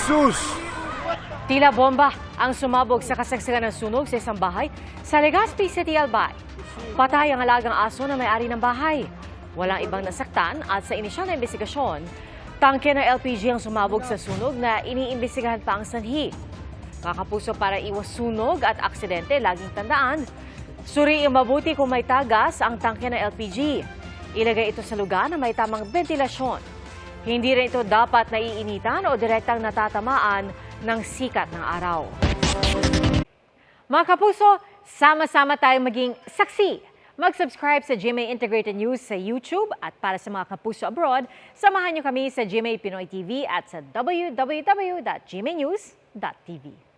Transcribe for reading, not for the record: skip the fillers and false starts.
sus! Tila bomba ang sumabog sa kasagsagan ng sunog sa isang bahay sa Legazpi City, Albay. Patay ang alagang aso na may-ari ng bahay. Walang ibang nasaktan at sa inisyal na investigasyon, tangke ng LPG ang sumabog sa sunog na iniimbestigahan pa ang sanhi. Mga kapuso, para iwas sunog at aksidente, laging tandaan, suriin mabuti kung may tagas ang tangke ng LPG. Ilagay ito sa lugar na may tamang ventilasyon. Hindi rin ito dapat naiinitan o direktang natatamaan ng sikat ng araw. Mga kapuso, sama-sama tayong maging saksi. Mag-subscribe sa GMA Integrated News sa YouTube at para sa mga kapuso abroad, samahan niyo kami sa GMA Pinoy TV at sa www.gmanews.tv.